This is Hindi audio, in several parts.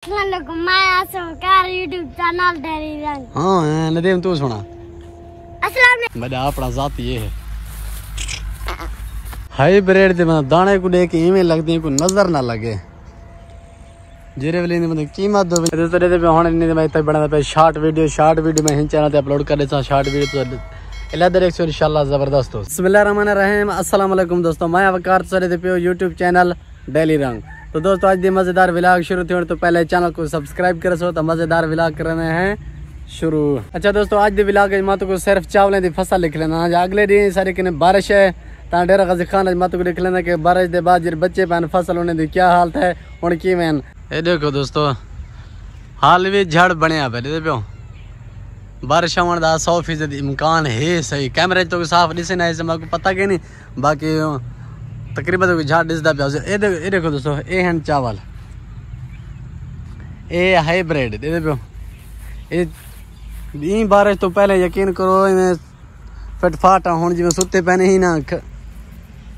YouTube चैनल डेली रंग। हाँ नदीम तू सुना। मेरा अपना जात ये है हाइब्रिड दे मतलब दाने को देख इवें लगती है को नजर ना लगे जेरे वाली ने मतलब कीमत दो इस तरह से होने नहीं मैं इतना बड़ा पे शॉर्ट वीडियो में चैनल पे अपलोड कर देता शॉर्ट वीडियो तो इलादर एक इंशाल्लाह जबरदस्त हो। बिस्मिल्लाहिर्रहमानिर्रहीम अस्सलाम वालेकुम दोस्तों, मैं वकार सरे पे YouTube चैनल डेली रंग। तो दोस्तों आज दी मजेदार व्लॉग शुरू थे तो पहले चैनल को सब्सक्राइब कर सो तो मजेदार व्लॉग कर रहे हैं शुरू। अच्छा दोस्तों आज दी व्लॉग मत को सिर्फ चावलें दी फसल लिख लेना आज अगले दिन सारी कि बारिश है ता डेरा गजी खान मत को लिख लेना कि बारिश के बाद जो बच्चे पैन फसल होने दी क्या हालत है हूँ की मैन ये देखो दोस्तों हाल भी झड़ बनया पे पियो बारिश आने का 100% इम्कान है सही कैमरे तो साफ दिसे ना इसे मेरे को पता कि नहीं बाकी तकरीबन तो झाड़ दिसदा पे ये देखो दोस्तों ये हैं चावल ये हाइब्रिड दे पियो ये बारिश तो पहले यकीन करो इन्हें फटफाट हूँ जिमें सुते पैने ही ना ये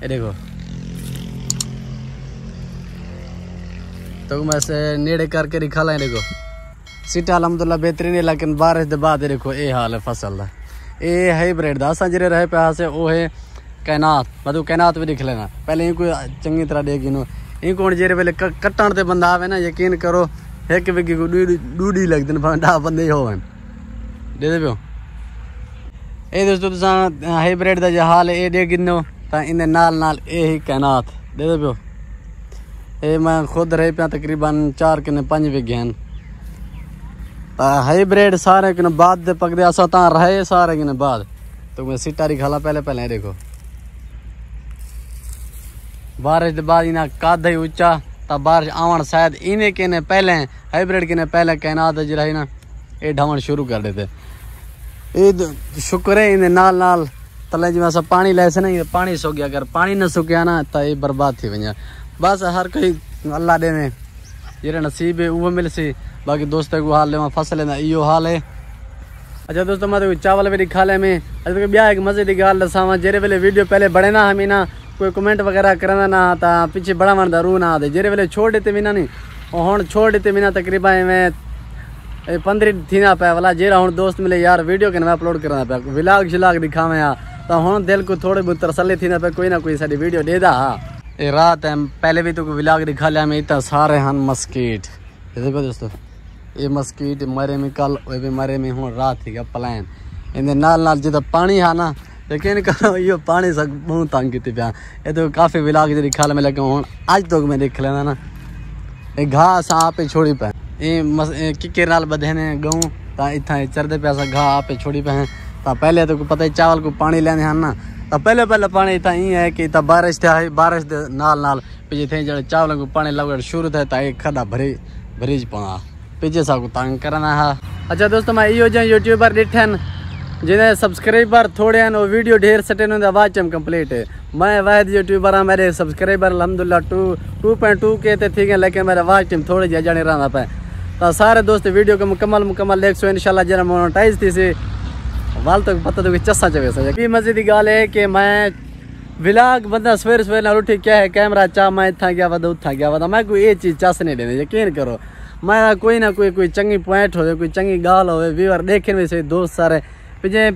देखो तो मैं से नेड़े करके दिखा ला देखो सीटा अलहमदुल्ला बेहतरीन है लेकिन बारिश के बाद देखो ये हाल है फसल का ये हाइब्रिड का असा जरे रहे पे से वो है कैनात मतलब कैनात भी दिख लेना पहले इनको चंगी तरह देगी नो इनको जेरे वेले कट्टण ते बंदा आवे ना यकीन करो एक विगी को डूडी लग दिन 10 बंदे हो दे पियो ये दोस्तों तुसा हाइब्रिड का जो हाल है ये देख गिनो ता इन नाल ये ही कैनात दे पियो ये मैं खुद रह पे तकरीबन 4 किने 5 विगे हैं हाइब्रिड सारे किने बाद पकड़े असा ता रहे सारे किने बाद तो मैं सिटारी खाला पहले देखो बारिश के बाद इन्हें काद ही ऊंचा ता बारिश आवन शायद इन्हें के ने पहले हाइब्रिड के ने पहले कैनात जरा ना ये ढावन शुरू कर देते ये शुक्र है इन्हें नाल तले जिमें सब पानी ले से ना ये पानी सूख गया अगर पानी न सूखया ना तो ये बर्बाद थी वजह बस हर कोई अल्लाह दे में जरा नसीब है वो मिल सी बाकी दोस्तों को हाल ले फसल है यो हाल है। अच्छा दोस्तों मैं तो चावल भी खा ले में अरे ब्याह एक मजे की गाल दसावा जेरे वेले वीडियो पहले बड़े ना हमें ना कोई कमेंट वगैरह करना ना ता पीछे बड़ा मन रू ना आते जेरे वेले छोड़ देते बिना नहीं और हूँ छोड़ देते बिना तकरीबन मैं 15 थी ना पे वाला जेरा हूँ दोस्त मिले यार वीडियो के मैं अपलोड करना पे व्लॉग शिलाग दिखावे यार तो हूँ दिल को थोड़े बहुत तरसले थी ना पे कोई ना कोई सारी वीडियो दे दा ये रात है पहले भी तो व्लॉग दिखा लिया मैं इतना सारे हैं मस्कीट देखो दोस्तों ये मस्कीट मरे में कल वो भी मरे में हूँ रात ही का प्लान इन्हें नाल जितना पानी है ना यकीन करो ये पानी से बहुत तंग की पाया ये तो काफ़ी व्लॉग जो दिखा मैं लगे हूँ आज तो मैं देख लेना ना ये घास आप छोड़ी पे ये किके नाल बधे ने गहूँ ता इतना चरदे पे घा आप छोड़ी पे हैं ता पहले तो पता ही चावल को पानी लेने हैं ना तो पहले पानी इतना ही है कि बारिश थे बारिश दे नाल पीछे थे जब चावल को पानी लग शुरू थे तो एक खड़ा भरीज पड़ा पीछे सा को तंग करना है। अच्छा दोस्तों मैं यो जो यूट्यूबर डिठन जिन्हें सब्सक्राइबर थोड़े हैं वो वीडियो ढेर सटे आवाज चम कंप्लीट है मैं वाद यूट्यूबर हाँ मेरे सब्सक्राइबर अलहमदुल्ला 2.2 के थे ठीक है लेकिन मेरा आवाज टीम थोड़े जे जाने रहा पे तो सारे दोस्त वीडियो को मुकम्मल देख सो इंशाल्लाह जरा मोनेटाइज थी से वाल तो पता तो चस्सा चवे मजे की गाल है कि मैं व्लॉग बंदा सवेरे ना उठी क्या है कैमरा चा मैं इतना गया वह उठा गया वह मैं कोई ये चीज़ चस नहीं देने यकीन करो मैं कोई ना कोई चंगी पॉइंट हो कोई चंगी गाल हो व्यूअर देखे में से दोस्त सारे पीछे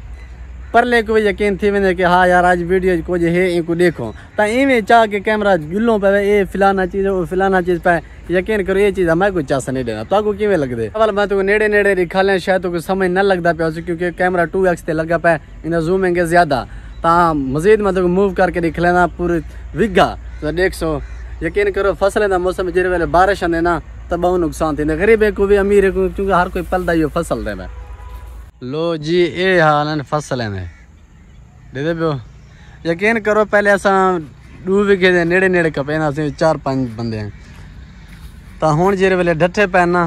परले को भी यकीन थी मैंने कि हाँ यार आज वीडियो को जो है इनको देखो तो इवें चाह के कैमरा गुल्लों पे ये फलाना चीज़ वो फलाना चीज़ पे यकीन करो ये चीज़ मैं कोई चास नहीं देना तो किमें लगते वाल मैं तो नेड़े दिखा लें शायद तो समझ न लगता पे क्योंकि कैमरा 2x से लगा पे इन्हें जूमिंग है ज़्यादा ता मजीद मतलब मूव करके दिख लेना पूरी विघा तो देख सो यकीन करो फसल का मौसम जेरे वेले बारिश आने ना तब बहुत नुकसान थी गरीब को भी अमीर को क्योंकि हर कोई पलदा ही फसल दे मैं लो जी ये हाल फसल है दे पियो यकीन करो पहले असा 2 विघे दे नेड़े कपे ना 4-5 बंदे हैं तो हूँ जेरे वेले डठे पैना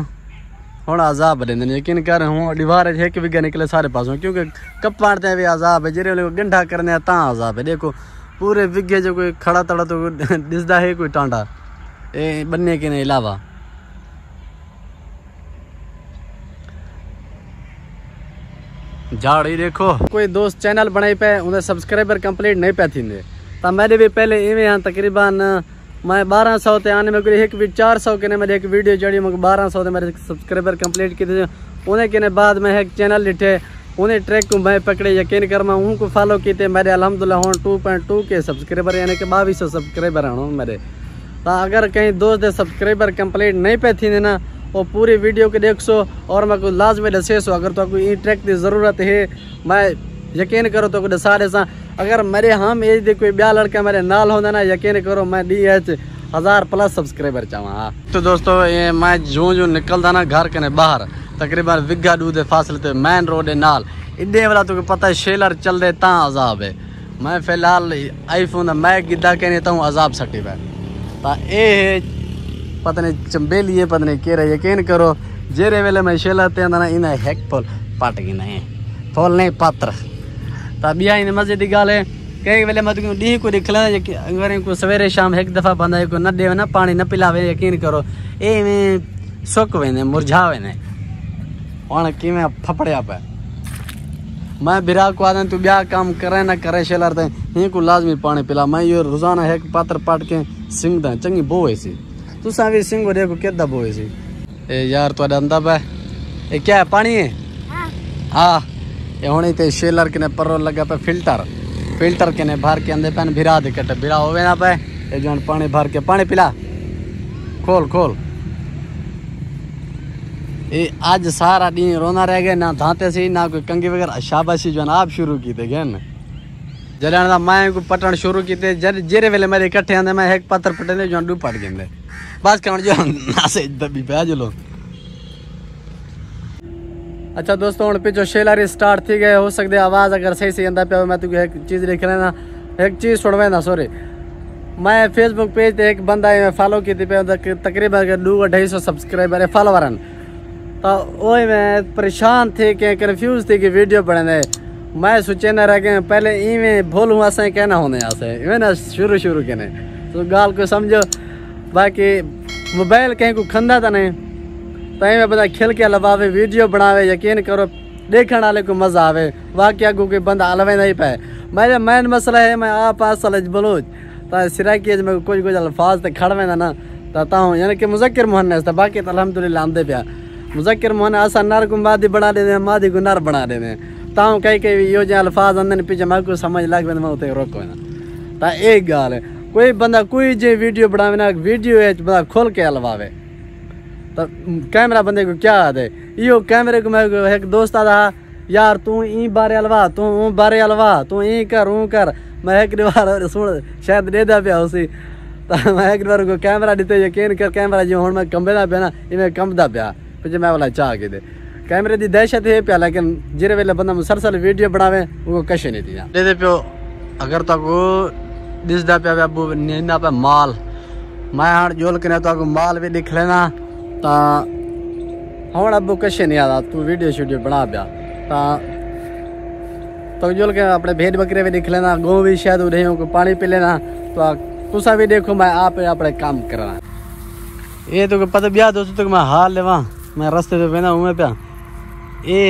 हूँ आजाब देंगे यकीन कर हूँ दीवार एक विघा निकले सारे पासों क्योंकि कपाड़ते भी आजाब है जेरे वेले गंढा करने ता आजाब है देखो पूरे विघे जो कोई खड़ा तड़ा तो दिसदा है कोई टांडा ये बनने के नहीं अलावा झाड़ी देखो कोई दोस्त चैनल बनाई पे उन्हें सब्सक्राइबर कंप्लीट नहीं पे थी तो मैंने भी पहले इवें हाँ तकरीबन मैं 1200 ते आने में एक 400 के ने मेरे एक वीडियो चढ़ी मैं 1200 ते मेरे सब्सक्राइबर कंप्लीट किए उन्हें के बाद मैं एक चैनल लिखे उन्हें ट्रैक को मैं पकड़े यकीन कर मैं उनको फॉलो किए मेरे अल्हम्दुलिल्लाह हूँ 2.2 के सब्सक्राइबर यानी कि 2200 सब्सक्राइबर हूँ मेरे। तो अगर कहीं दोस्त सब्सक्राइबर कंप्लीट नहीं पे थी ना वो पूरी वीडियो के देख सो और मैं कुछ लाजमी दसे सो अगर तो कोई ट्रैक की ज़रूरत है मैं यकीन करो तो दसा देसा। अगर मेरे हम एज दे कोई ब्या लड़का मेरे नाल होंदा ना यकीन करो मैं 1000+ सब्सक्राइबर चाहवा। हाँ तो दोस्तों ये मैं जो निकलदा ना घर के बाहर तकरीबन विघा दूध के फासले ते मेन रोड नाल इन्ने वाला तो पता है शेलर चल दे ता अजाब है। मैं फिलहाल आईफोन मैं गिद्दा कहने ता अजाब सटी पे ता ए पता नहीं चंबेली है पता नहीं केरा यकीन करो जेरे वेले मैं शेलर ते ना इन्हें हैक पोल पट गई नहीं पोल नहीं पात्र ता बिया इन मजे दी गाल है कई वेले मैं तो डी को दिखला अगर को सवेरे शाम एक दफा बंदा को न दे ना पानी न पिलावे यकीन करो ए में सुक वेने मुरझा वेने और कि मैं फपड़िया पे मैं बिरा को आदन तू ब्याह काम करे ना करे शेलर ते ही को लाजमी पानी पिला मैं ये रोजाना एक पात्र पाट के सिंह दा चंगी बोए सी तू सावी सिंह को देखो केदा बोए सी ए यार तो अंदा पे ए क्या है पानी है हां ये होनी ते शेलर के ने पर लगा पे फिल्टर के ने भर के अंदर पेन भिरा दे कट भिरा होवे ना पे ए जोन पानी भर के पानी पिला खोल ये आज सारा दिन रोना रह गया ना धाते से ना कोई कंगी वगैरह शाबाशी जो आप शुरू की थे गन जलाना मैं को पटन शुरू की थे जेरे वेले मेरे इकट्ठे आंदे मैं एक पत्थर पटने जो डू पट गए बस कौन जो ना से दबी पे चलो। अच्छा दोस्तों हम पिछो शेलर स्टार्ट थी गए हो सकते आवाज़ अगर सही से आंदा पे मैं तुझे एक चीज़ लिख लेना एक चीज़ छोड़वे ना सॉरी मैं फेसबुक पेज पे एक बंदा मैं फॉलो की थी पे तकरीबन 200-250 सब्सक्राइबर है फॉलोवर तो वही मैं परेशान थे कि कन्फ्यूज थे कि वीडियो बनाने मैं सोचे ना रह गए पहले इवें भोलूँ असें कहना होने असें इवें ना शुरू के ने तो गाल को समझो बाकी मोबाइल कहीं को खंदा था नहीं तो इवें बंदा खेल के लवावे वीडियो बनावे यकीन करो देखने वाले को मज़ा आवे बाकी अगू के बंदा अलवे नहीं पाए मेरा मेन मसला है मैं आप सलज बलोच तो सिराकी में कुछ अल्फाज तो खड़वे ना तो यानी कि मुज़क्किर मोहन था बाकी तो अल्हम्दुलिल्लाह आमदे पे मुज़क्किर मोहन असा नर को मादी बना देने मादी को नर बना देने ताऊं कई यो जो अल्फाज अंदर पीछे मैं को समझ लग पे मैं उते रोको ना ता एक गाल है कोई बंदा कोई जे वीडियो बनावे ना वीडियो है बंदा खोल के हलवावे तो कैमरा बंदे को क्या आदे यो कैमरे को मैं एक दोस्त आदा यार तू ई बारे हलवा तू ऊ बारे हलवा तू ई कर मैं एक बार सुन शायद दे दा पिया उसी तो मैं एक बार को कैमरा दीते यकीन कर कैमरा जो हुन मैं कंबे दा पिया ना इवें कंबदा पिया फिर मैं वाला चाह के दे कैमरे की दहशत है पिया लेकिन जेरे वेले बंदा मुसलसल वीडियो बनावे वो कश नहीं दिया दे पियो अगर तक वो दिसदा पिया अबू नींदा पे माल मैं हाँ जोल के तो माल भी दिख लेना ता हम अबू कश नहीं आता तू वीडियो बना पिया तो जोल के अपने भेड़ बकरे भी दिख लेना गो भी शायद उड़े को पानी पी लेना तो तुसा भी देखो मैं आप अपने काम करना ये तो पता बिया दोस्तों तो मैं हाल लेवा मैं रास्ते पे बना हूँ पे ये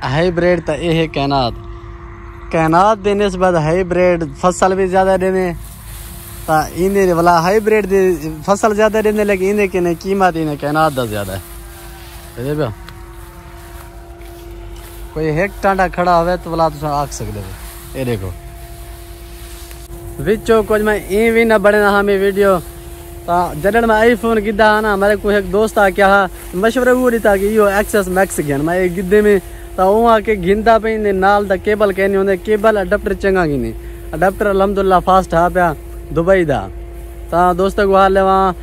हाइब्रिड तो ये है कैनात देने से बाद हाइब्रिड फसल भी ज़्यादा देने तो इन्हें वाला हाइब्रिड फसल ज़्यादा देने लेकिन इन्हें के नहीं कीमत इन्हें कैनात दा ज़्यादा है कोई एक टांडा खड़ा हुआ तो वाला तुम आख सकते हो ये देखो विचो कुछ मैं ये भी ना बने ना हमें वीडियो जडन में आईफोन गिद्दा ना मेरे को एक दोस्त आ क्या मशवरा वो था कि यो एक्सेस मैक्स गन मैं एक गिद्दे में तो वो आके गिंदा पे नाल द केबल कहनी होंगे केबल अडाप्टर चंगा गिनी अडाप्टर अल्हम्दुलिल्लाह फास्ट हा पिया दुबई दा तो दोस्तों को हाल वहाँ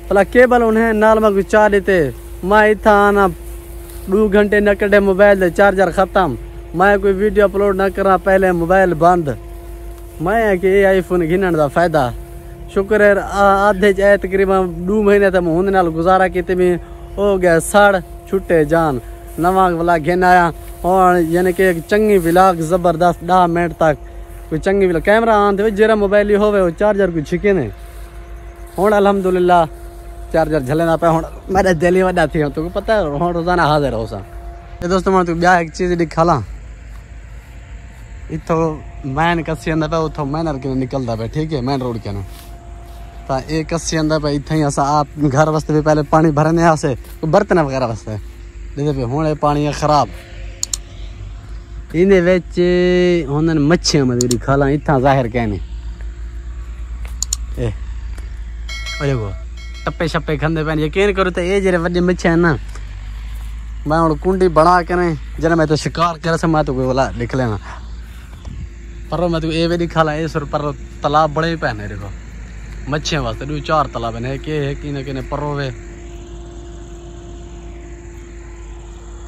भला केबल उन्हें नाल में चाह देते मैं इतना आना 2 घंटे न कटे मोबाइल चार्जर ख़त्म मैं कोई वीडियो अपलोड न करा पहले मोबाइल बंद मैं कि आईफोन गिनने का फायदा शुक्र है आधे चाहे तकरीबन 2 महीने तक होने नाल गुजारा किते में हो गया सड़ छुट्टे जान नवा वाला घेन आया और यानी कि एक चंगी व्लॉग जबरदस्त 10 मिनट तक कोई चंगी व्लॉग कैमरा आंदे जेरा मोबाइल ही होवे चार्जर को छिके ने हुण अल्हम्दुलिल्लाह चार्जर झलेना पे हुण मेरे दिल वड्डा थी तो पता है हुण रोजाना हाजिर हो सा ये दोस्तों मैं तो ब्याह एक चीज दिखाला इथो मैन कसी अंदर पे उथो मैनर के निकलदा पे ठीक है मैन रोड के ना तो एक कस्सी अंदर पे इतना ही असा आप घर वास्ते भी पहले पानी भरने यहाँ से बर्तन वगैरह वास्ते जैसे पे हूँ पानी है खराब इन्हें विच उन्होंने मच्छियाँ मजबूरी खाला इतना जाहिर कहने देखो टप्पे शप्पे खाते पे यकीन करो तो ये जेरे वड्डी मच्छियाँ है ना मैं हूँ कुंडी बना के जरा मैं तो शिकार कर मैं तो कोई बोला लिख लेना पर मैं तो ये भी नहीं खाला इस पर तालाब बड़े ही पहने देखो मच्छियाँ वास्ते 2-4 तालाब है कि न परो वे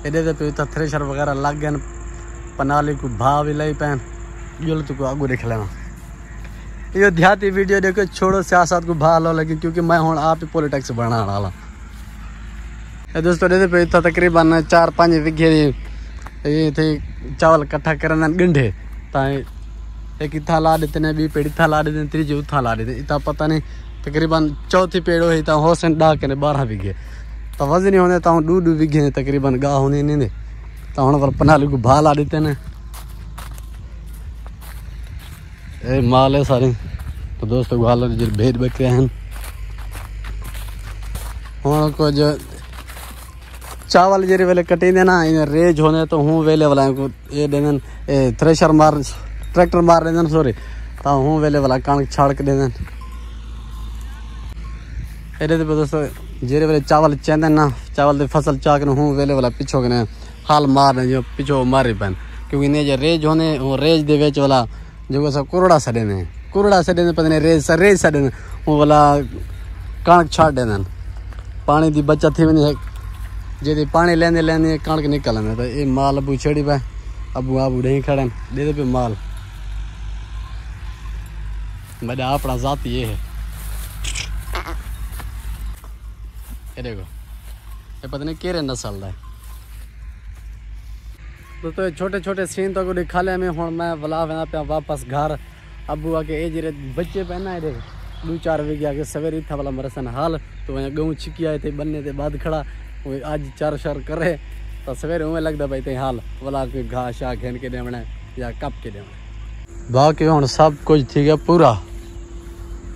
एडे पे तो थ्रेशर वगैरह लग गए पनाली को भाव भी लाई पैन जो तो आगू देख लेना ये देहाती वीडियो देखो छोड़ो सियासत को भाव लो लगे क्योंकि मैं हूँ आप ही पॉलिटिक्स बढ़ा वाला दोस्तों दे पे इतना तकरीबन 4-5 बीघे ये थे चावल इकट्ठा करना गंढे ताए एक इतना ला देते ने 2 पेड़ इतना ला देते तीजे उतना ला देते इतना पता नहीं तकरीबन चौथी पेड़ हो इतना होसन डा के 12 बीघे तो वजन नहीं होने तो 2 बीघे तकरीबन गाह होने नहीं तो हम पर पनाली को भा ला देते ने ए माल है सारे तो दोस्तों गाल भेद बकरे हैं हम को जो चावल जेरे वेले कटी देना इन रेज होने तो हूँ वेले वाला को ये देन थ्रेशर मार ट्रैक्टर मार देन सॉरी तो हूँ वेले वाला कणक छाड़ के देन एडे तो दोस्तों जेरे वेले चावल चेंदे ना चावल दे फसल चाक न हूँ वेले वाला पिछो के हाल मार जो पिछो मारी पैन क्योंकि ने जो रेज होने वो रेज दे वेच वाला जो सब कुरड़ा सड़े ने पता नहीं रेज सड़े वो वाला कणक छाड़ देना पानी की बचत थी वही जे पानी लेंदे लेंदे कणक निकल आने तो ये माल अबू छेड़ी पे अबू आबू नहीं खड़े दे पे माल मेरा अपना जाति ये है ये देखो ये पता नहीं केरे नस्ल है दोस्तों छोटे छोटे सीन तो दिखा ले में हूँ मैं बुला बना पे वापस घर अबू आके ए जरे बच्चे पहना है देख 2-4 बीघे आके सवेरे था वाला मरसन हाल तो वहाँ गेहूँ छिकी आए थे बनने के बाद खड़ा वो आज 4 करे तो सवेरे उमें लगता भाई ते हाल वाला कोई घास शा घेन के देवना या कप के देवना बाकी हूँ सब कुछ ठीक है पूरा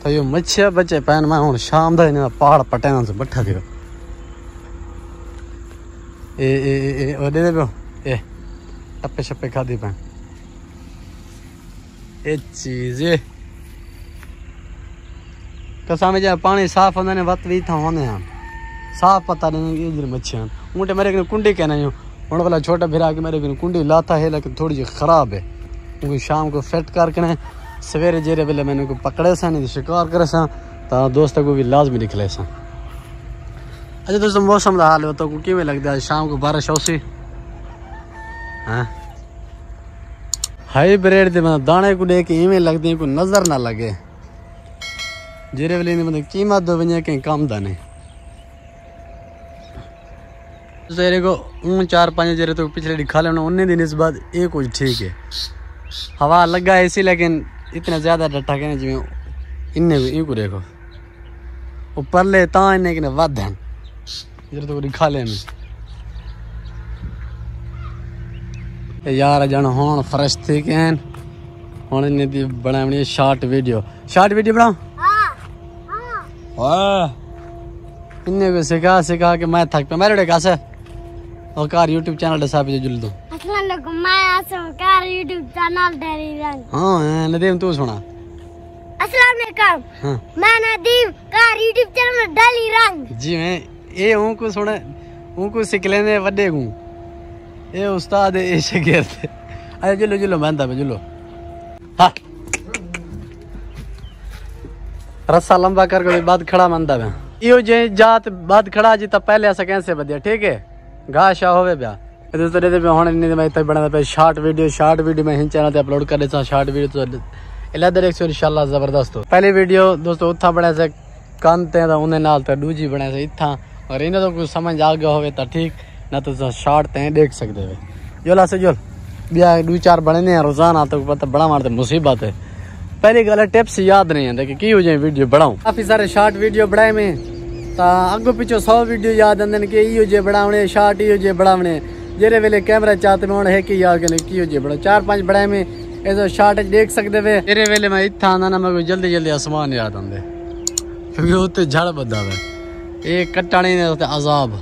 तो ये मच्छिया बच्चे पैन मैं हूँ शाम का इन्हें पहाड़ पटेना से बट्ठा दियो ए दे पे ए टप्पे शप्पे खा दी पैन ये चीज कसा में जब पानी साफ होने वत भी था होने हैं साफ पता नहीं इधर मच्छियाँ ऊँटे मेरे को कुंडी कहना यूँ हूँ वाला छोटा भिरा के मेरे को कुंडी लाता है लेकिन थोड़ी जी ख़राब है क्योंकि शाम को फिट करके सवेरे जेरे वेले मैंने को पकड़े सा नहीं शिकार करे सा तो दोस्तों को भी लाजमी निकले सा अच्छा दोस्तों मौसम का हाल होता कि लगता है शाम को बारिश होसी हाँ हाईब्रिड दे मतलब दाने को देख इवें लगती है कोई नज़र ना लगे जेरे वेले मतलब कीमत दो बजे कहीं कम दाने जेरे को 4-5 जेरे तो पिछले दिखा लेना 19 दिन इस बाद ये कुछ ठीक है हवा लगा है इसी लेकिन इतना ज़्यादा डटा के जिमें इन्हें को देखो ऊपर ले ता इन्हें कि वध हैं जेरे तो दिखा ले में यार जन हूँ फ्रेश थी के हैं हूँ इन्हें बनानी शॉर्ट वीडियो बनाओ इन्हें को सिखा के मैं थक पे मेरे का से और कार YouTube चैनल दे साहब जुल दो अस्सलाम वालेकुम मैं आसम कार YouTube चैनल डेरी रंग हां नदीम तू सुना अस्सलाम वालेकुम हां मैं नदीम कार YouTube चैनल डेरी रंग जी मैं ये हूं को सुना हूं को सीख लेने वड्डे हूं ये उस्ताद है शागिर्द अरे जुलो मानता पे जुलो हां रस्सा लंबा करके बाद खड़ा मानता पे यो जे जात बाद खड़ा जी तो पहले ऐसा कैसे बदिया ठीक है घास शा होवे ब्या दोस्तों दे पे होने नहीं मैं तक बना पे शॉर्ट वीडियो मैं हिंद चैनल पे अपलोड कर देता शॉर्ट वीडियो तो इलादा देखो इंशाल्लाह जबरदस्त हो पहली वीडियो दोस्तों उथा बना से कांते तो उन्हें नाल तो दूजी बना से इथा और इन्हें तो कुछ समझ आ गया होवे तो ठीक ना तो शॉर्ट ते देख सकते हो जोला से जोल ब्या 2-4 बने रोजाना तो पता बड़ा मारते मुसीबत है पहली गल टिप्स याद नहीं आते कि हो जाए वीडियो बनाऊं काफी सारे शॉर्ट वीडियो बनाए में तो अगो पिछो 100 वीडियो याद आते कि इो जे बनावने शॉर्ट इो जे बनावने जेरे वेले कैमरा चाहते में है कि याद करने की जे बड़ा 4-5 बनाए में ऐसा शॉर्ट देख सकते वे जेरे वेले मैं इतना आना ना मैं जल्दी आसमान याद आते क्योंकि उत्ते झड़ बदा वे ये कट्टने ने उत्ते अजाब